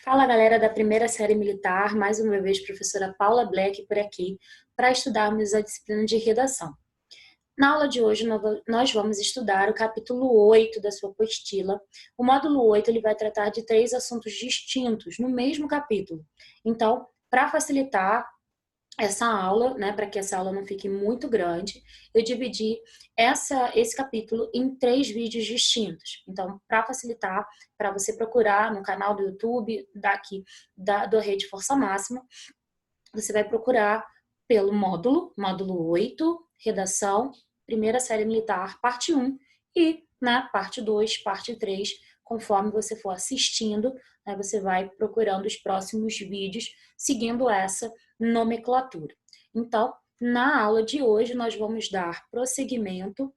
Fala galera da primeira série militar, mais uma vez professora Paula Black por aqui, para estudarmos a disciplina de redação. Na aula de hoje nós vamos estudar o capítulo 8 da sua apostila. O módulo 8 ele vai tratar de 3 assuntos distintos no mesmo capítulo. Então, para facilitar essa aula, né, para que essa aula não fique muito grande, eu dividi esse capítulo em 3 vídeos distintos. Então, para facilitar, para você procurar no canal do YouTube do Rede Força Máxima, você vai procurar pelo módulo 8, redação, primeira série militar, parte 1, e na parte 2, parte 3, conforme você for assistindo, né, você vai procurando os próximos vídeos, seguindo essa nomenclatura. Então, na aula de hoje, nós vamos dar prosseguimento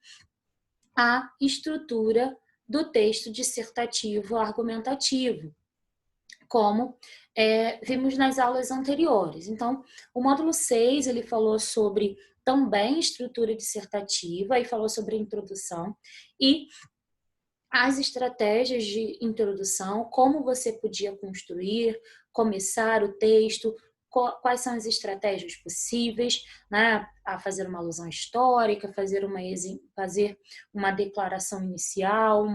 à estrutura do texto dissertativo argumentativo, como vimos nas aulas anteriores. Então, o módulo 6, ele falou sobre também estrutura dissertativa e falou sobre introdução e as estratégias de introdução, como você podia construir, começar o texto, quais são as estratégias possíveis, né? A fazer uma alusão histórica, fazer uma declaração inicial,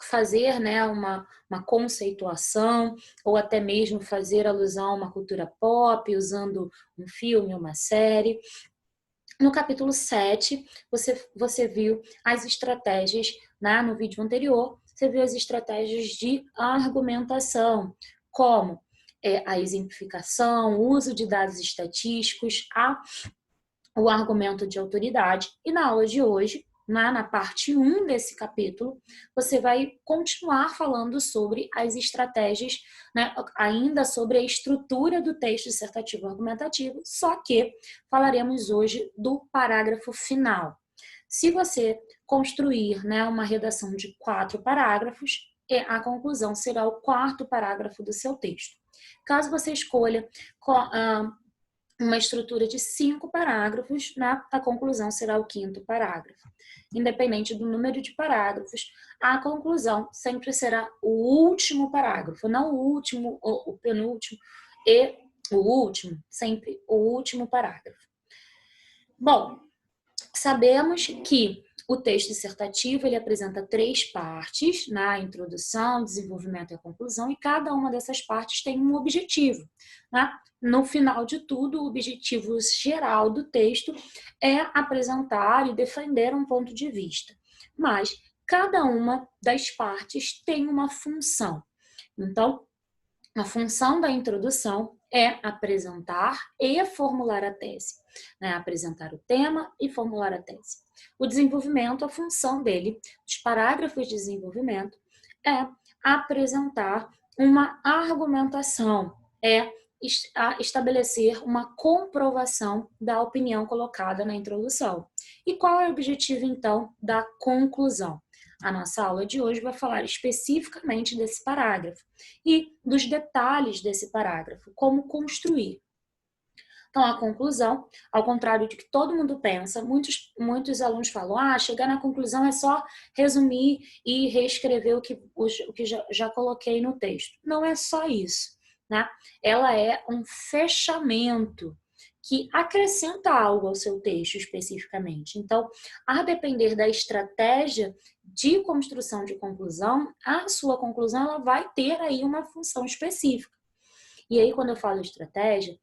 fazer, né, uma conceituação, ou até mesmo fazer alusão a uma cultura pop, usando um filme, uma série. No capítulo 7, você viu as estratégias, né, no vídeo anterior, você viu as estratégias de argumentação, como a exemplificação, o uso de dados estatísticos, o argumento de autoridade. E na aula de hoje, na parte 1 desse capítulo, você vai continuar falando sobre as estratégias, né, ainda sobre a estrutura do texto dissertativo argumentativo, só que falaremos hoje do parágrafo final. Se você construir, né, uma redação de 4 parágrafos, a conclusão será o 4º parágrafo do seu texto. Caso você escolha uma estrutura de 5 parágrafos, né, a conclusão será o 5º parágrafo. Independente do número de parágrafos, a conclusão sempre será o último parágrafo, não o último, o penúltimo e o último, sempre o último parágrafo. Bom, sabemos que o texto dissertativo ele apresenta 3 partes, na introdução, desenvolvimento e a conclusão, e cada uma dessas partes tem um objetivo, né? No final de tudo, o objetivo geral do texto é apresentar e defender um ponto de vista. Mas cada uma das partes tem uma função. Então, a função da introdução é apresentar e formular a tese, né? Apresentar o tema e formular a tese. O desenvolvimento, a função dele, os parágrafos de desenvolvimento, é apresentar uma argumentação, estabelecer uma comprovação da opinião colocada na introdução. E qual é o objetivo, então, da conclusão? A nossa aula de hoje vai falar especificamente desse parágrafo e dos detalhes desse parágrafo, como construir. Então, a conclusão, ao contrário de que todo mundo pensa, muitos alunos falam, chegar na conclusão é só resumir e reescrever o que já coloquei no texto. Não é só isso, né? Ela é um fechamento que acrescenta algo ao seu texto especificamente. Então, a depender da estratégia de construção de conclusão, a sua conclusão ela vai ter aí uma função específica. E aí, quando eu falo estratégia,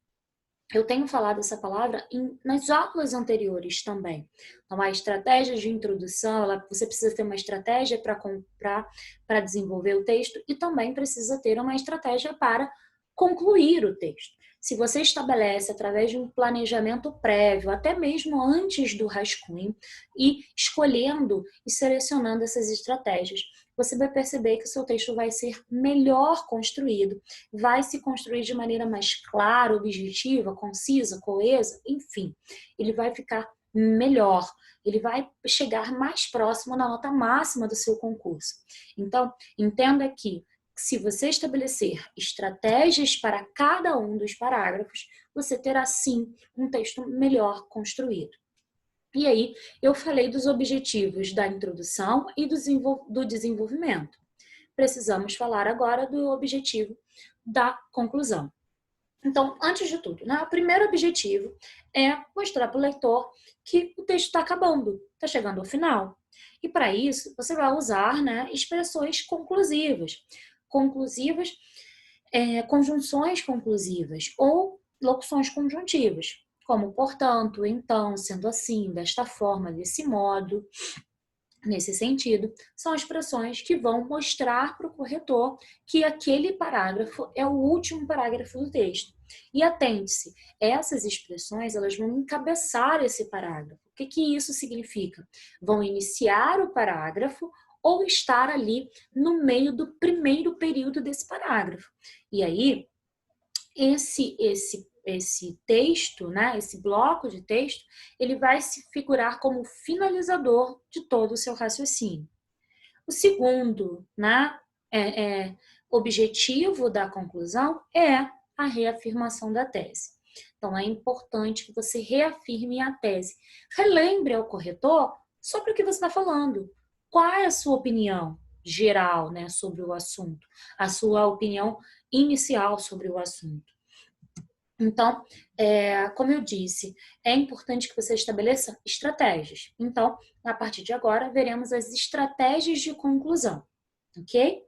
eu tenho falado essa palavra nas aulas anteriores também. Então, a estratégia de introdução, você precisa ter uma estratégia para desenvolver o texto e também precisa ter uma estratégia para concluir o texto. Se você estabelece através de um planejamento prévio, até mesmo antes do rascunho, e escolhendo e selecionando essas estratégias, você vai perceber que o seu texto vai ser melhor construído, vai se construir de maneira mais clara, objetiva, concisa, coesa, enfim, ele vai ficar melhor, ele vai chegar mais próximo na nota máxima do seu concurso. Então, entenda que se você estabelecer estratégias para cada um dos parágrafos, você terá sim um texto melhor construído. E aí, eu falei dos objetivos da introdução e do desenvolvimento. precisamos falar agora do objetivo da conclusão. Então, antes de tudo, né, o primeiro objetivo é mostrar para o leitor que o texto está acabando, está chegando ao final. E para isso, você vai usar, né, expressões conclusivas. Conclusivas, conjunções conclusivas ou locuções conjuntivas, como portanto, então, sendo assim, desta forma, desse modo. Nesse sentido, são expressões que vão mostrar para o corretor que aquele parágrafo é o último parágrafo do texto. E atente-se, essas expressões elas vão encabeçar esse parágrafo. O que isso significa? Vão iniciar o parágrafo ou estar ali no meio do primeiro período desse parágrafo. E aí, esse texto, né, esse bloco de texto, ele vai se figurar como finalizador de todo o seu raciocínio. O segundo, né, objetivo da conclusão é a reafirmação da tese. Então, é importante que você reafirme a tese. Relembre ao corretor sobre o que você está falando. Qual é a sua opinião geral, né, sobre o assunto? A sua opinião inicial sobre o assunto. Então, como eu disse, é importante que você estabeleça estratégias. Então, a partir de agora, veremos as estratégias de conclusão, ok?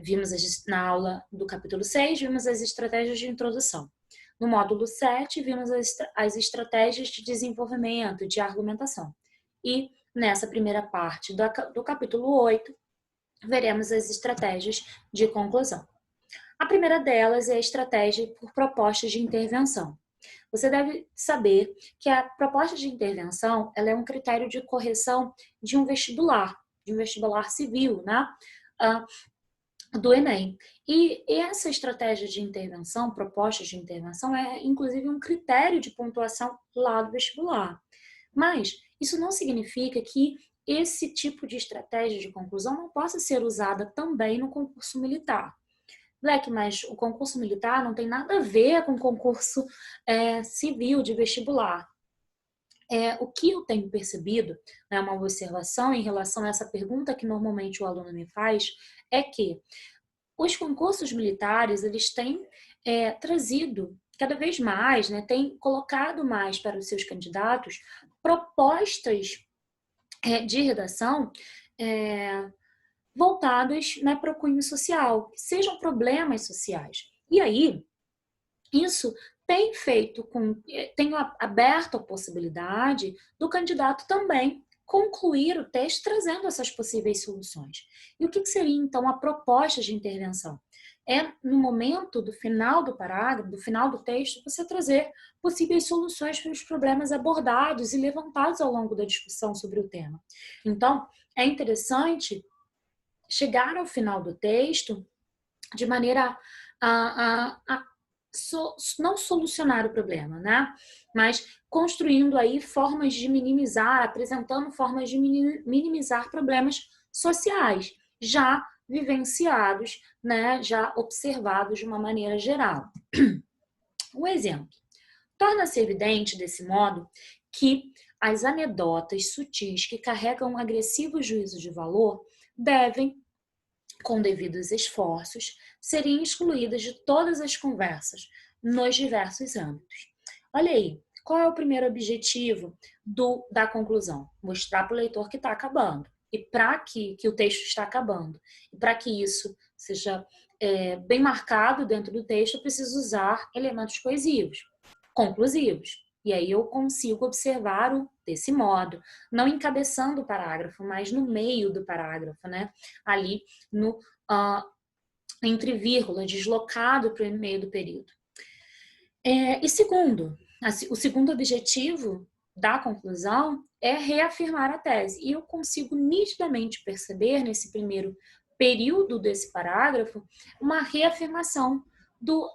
Vimos na aula do capítulo 6, vimos as estratégias de introdução. No módulo 7, vimos as estratégias de desenvolvimento, de argumentação. E nessa primeira parte do capítulo 8, veremos as estratégias de conclusão. A primeira delas é a estratégia por propostas de intervenção. Você deve saber que a proposta de intervenção ela é um critério de correção de um vestibular civil, né? Do Enem. E essa estratégia de intervenção, propostas de intervenção, é inclusive um critério de pontuação lá do vestibular. Mas isso não significa que esse tipo de estratégia de conclusão não possa ser usada também no concurso militar. Black, mas o concurso militar não tem nada a ver com o concurso civil de vestibular. O que eu tenho percebido, né, uma observação em relação a essa pergunta que normalmente o aluno me faz, é que os concursos militares, eles têm trazido cada vez mais, né, têm colocado mais para os seus candidatos propostas de redação voltados, né, para o cunho social, que sejam problemas sociais. E aí, isso tem aberto a possibilidade do candidato também concluir o texto trazendo essas possíveis soluções. E o que seria, então, a proposta de intervenção? É no momento do final do parágrafo, do final do texto, você trazer possíveis soluções para os problemas abordados e levantados ao longo da discussão sobre o tema. Então, é interessante chegar ao final do texto de maneira não solucionar o problema, né? Mas construindo aí formas de minimizar, apresentando formas de minimizar problemas sociais, já vivenciados, né? Já observados de uma maneira geral. Um exemplo. Torna-se evidente, desse modo, que as anedotas sutis que carregam um agressivo juízo de valor devem, com devidos esforços, serem excluídas de todas as conversas, nos diversos âmbitos. Olha aí, qual é o primeiro objetivo da conclusão? Mostrar para o leitor que está acabando. E para que o texto está acabando. E para que isso seja bem marcado dentro do texto, eu preciso usar elementos coesivos, conclusivos. E aí eu consigo observar desse modo, não encabeçando o parágrafo, mas no meio do parágrafo, né? Ali no entre vírgula, deslocado para o meio do período. E segundo, o segundo objetivo da conclusão é reafirmar a tese. E eu consigo nitidamente perceber nesse primeiro período desse parágrafo uma reafirmação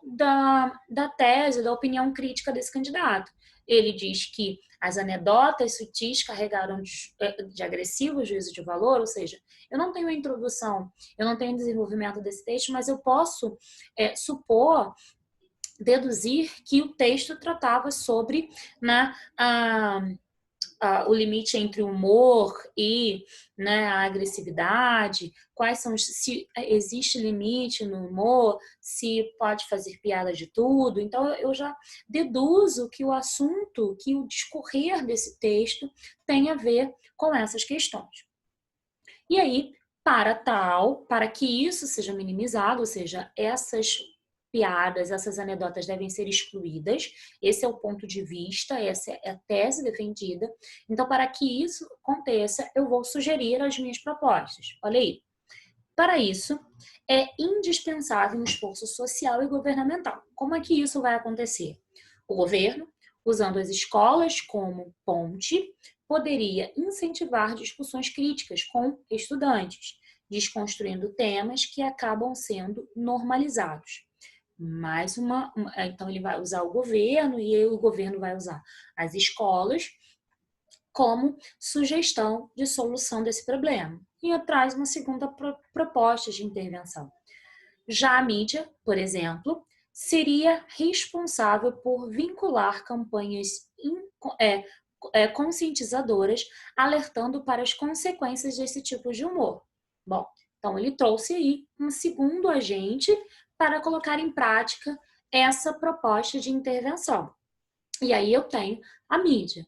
da tese, da opinião crítica desse candidato. Ele diz que as anedotas sutis carregaram de agressivo juízo de valor, ou seja, eu não tenho a introdução, eu não tenho desenvolvimento desse texto, mas eu posso deduzir que o texto tratava sobre o limite entre o humor e, né, a agressividade, se existe limite no humor, se pode fazer piada de tudo. Então, eu já deduzo que o assunto, que o discorrer desse texto tem a ver com essas questões. E aí, para que isso seja minimizado, ou seja, essas piadas, essas anedotas devem ser excluídas. Esse é o ponto de vista, essa é a tese defendida. Então, para que isso aconteça, eu vou sugerir as minhas propostas. Olha aí. Para isso, é indispensável um esforço social e governamental. Como é que isso vai acontecer? O governo, usando as escolas como ponte, poderia incentivar discussões críticas com estudantes, desconstruindo temas que acabam sendo normalizados. Então ele vai usar o governo e o governo vai usar as escolas como sugestão de solução desse problema. E traz uma segunda proposta de intervenção. Já a mídia, por exemplo, seria responsável por vincular campanhas conscientizadoras, alertando para as consequências desse tipo de humor. Bom, então ele trouxe aí um segundo agente para colocar em prática essa proposta de intervenção. E aí eu tenho a mídia.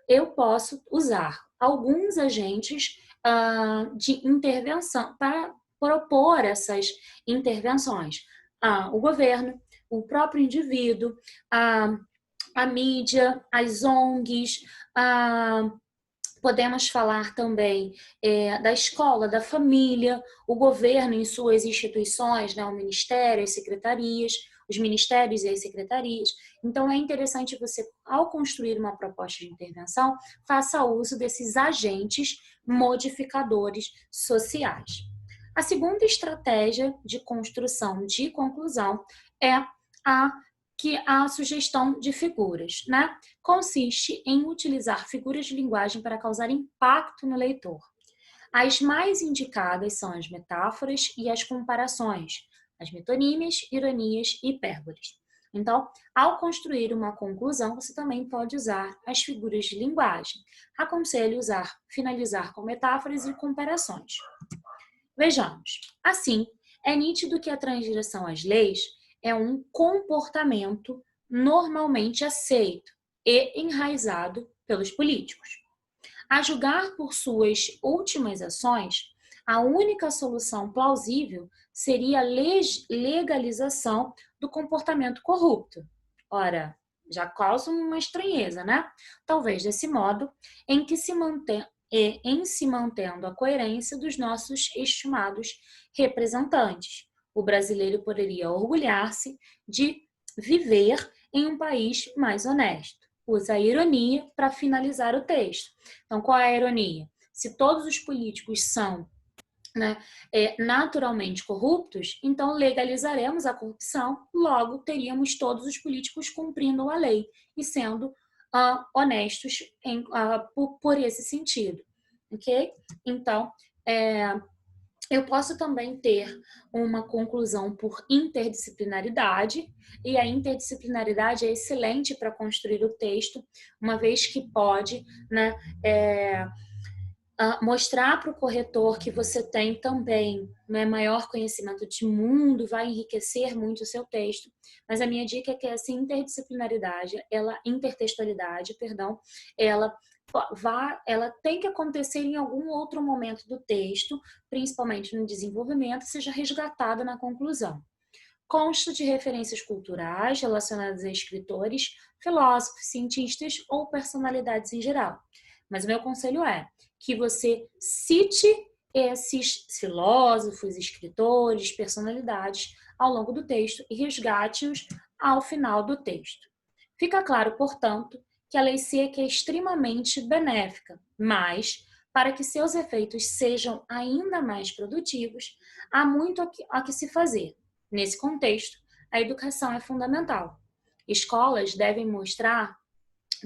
Eu posso usar alguns agentes de intervenção para propor essas intervenções. O governo, o próprio indivíduo, a mídia, as ONGs, podemos falar também da escola, da família, o governo em suas instituições, né, o ministério, as secretarias, os ministérios e as secretarias. Então, é interessante você, ao construir uma proposta de intervenção, faça uso desses agentes modificadores sociais. A segunda estratégia de construção de conclusão é a sugestão de figuras, né? Consiste em utilizar figuras de linguagem para causar impacto no leitor. As mais indicadas são as metáforas e as comparações, as metonímias, ironias e hipérboles. Então, ao construir uma conclusão, você também pode usar as figuras de linguagem. Aconselho finalizar com metáforas e comparações. Vejamos. Assim, é nítido que a transgressão às leis é um comportamento normalmente aceito e enraizado pelos políticos. A julgar por suas últimas ações, a única solução plausível seria a legalização do comportamento corrupto. Ora, já causa uma estranheza, né? Talvez desse modo, em se mantendo a coerência dos nossos estimados representantes. O brasileiro poderia orgulhar-se de viver em um país mais honesto. Usa a ironia para finalizar o texto. Então, qual é a ironia? Se todos os políticos são, né, naturalmente corruptos, então legalizaremos a corrupção, logo teríamos todos os políticos cumprindo a lei e sendo honestos por esse sentido. Ok? Então, eu posso também ter uma conclusão por interdisciplinaridade, e a interdisciplinaridade é excelente para construir o texto, uma vez que pode, né, mostrar para o corretor que você tem também, né, maior conhecimento de mundo, vai enriquecer muito o seu texto. Mas a minha dica é que essa intertextualidade, ela tem que acontecer em algum outro momento do texto, principalmente no desenvolvimento, seja resgatada na conclusão. Consta de referências culturais relacionadas a escritores, filósofos, cientistas ou personalidades em geral. Mas o meu conselho é que você cite esses filósofos, escritores, personalidades ao longo do texto e resgate-os ao final do texto. Fica claro, portanto, que a lei seca é extremamente benéfica, mas, para que seus efeitos sejam ainda mais produtivos, há muito a que se fazer. Nesse contexto, a educação é fundamental. Escolas devem mostrar,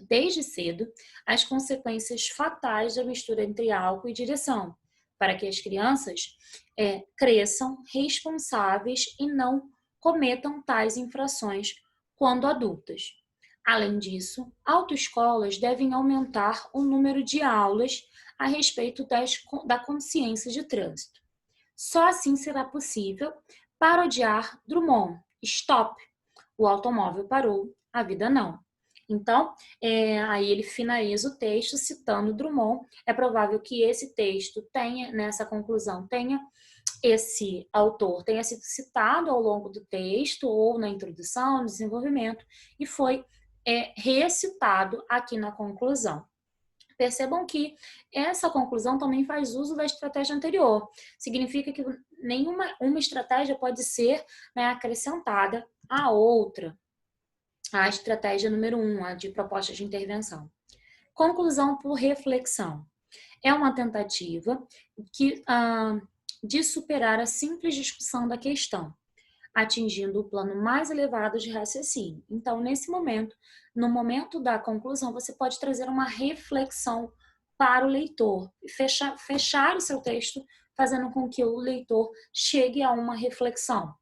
desde cedo, as consequências fatais da mistura entre álcool e direção, para que as crianças cresçam responsáveis e não cometam tais infrações quando adultas. Além disso, autoescolas devem aumentar o número de aulas a respeito da consciência de trânsito. Só assim será possível parodiar Drummond. Stop! O automóvel parou, a vida não. Então, aí ele finaliza o texto citando Drummond. É provável que esse texto tenha, nessa conclusão, esse autor tenha sido citado ao longo do texto, ou na introdução, no desenvolvimento, e foi recitado aqui na conclusão. Percebam que essa conclusão também faz uso da estratégia anterior. Significa que uma estratégia pode ser, né, acrescentada à outra. A estratégia número 1, a de propostas de intervenção. Conclusão por reflexão. É uma tentativa de superar a simples discussão da questão, atingindo o plano mais elevado de raciocínio. Então, nesse momento, no momento da conclusão, você pode trazer uma reflexão para o leitor, fechar o seu texto, fazendo com que o leitor chegue a uma reflexão.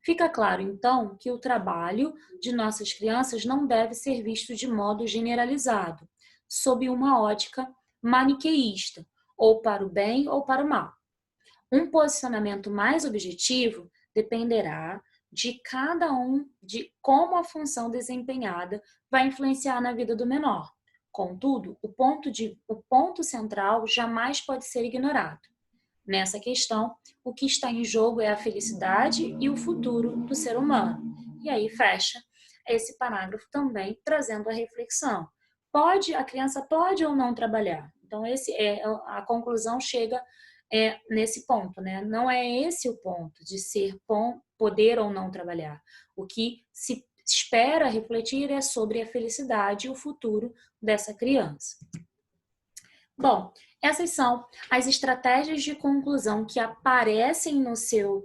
Fica claro, então, que o trabalho de nossas crianças não deve ser visto de modo generalizado, sob uma ótica maniqueísta, ou para o bem ou para o mal. Um posicionamento mais objetivo dependerá de cada um, de como a função desempenhada vai influenciar na vida do menor. Contudo, o ponto central jamais pode ser ignorado. Nessa questão, o que está em jogo é a felicidade e o futuro do ser humano. E aí fecha esse parágrafo também trazendo a reflexão. A criança pode ou não trabalhar? Então, a conclusão chega nesse ponto, né? Não é esse o ponto de poder ou não trabalhar. O que se espera refletir é sobre a felicidade e o futuro dessa criança. Bom, essas são as estratégias de conclusão que aparecem no seu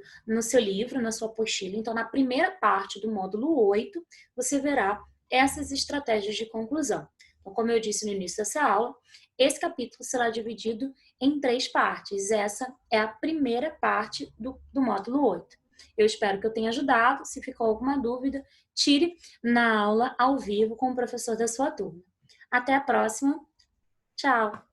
livro, na sua apostila. Então, na primeira parte do módulo 8, você verá essas estratégias de conclusão. Então, como eu disse no início dessa aula, esse capítulo será dividido em 3 partes. Essa é a primeira parte do módulo 8. Eu espero que eu tenha ajudado. Se ficou alguma dúvida, tire na aula ao vivo com o professor da sua turma. Até a próxima. Tchau!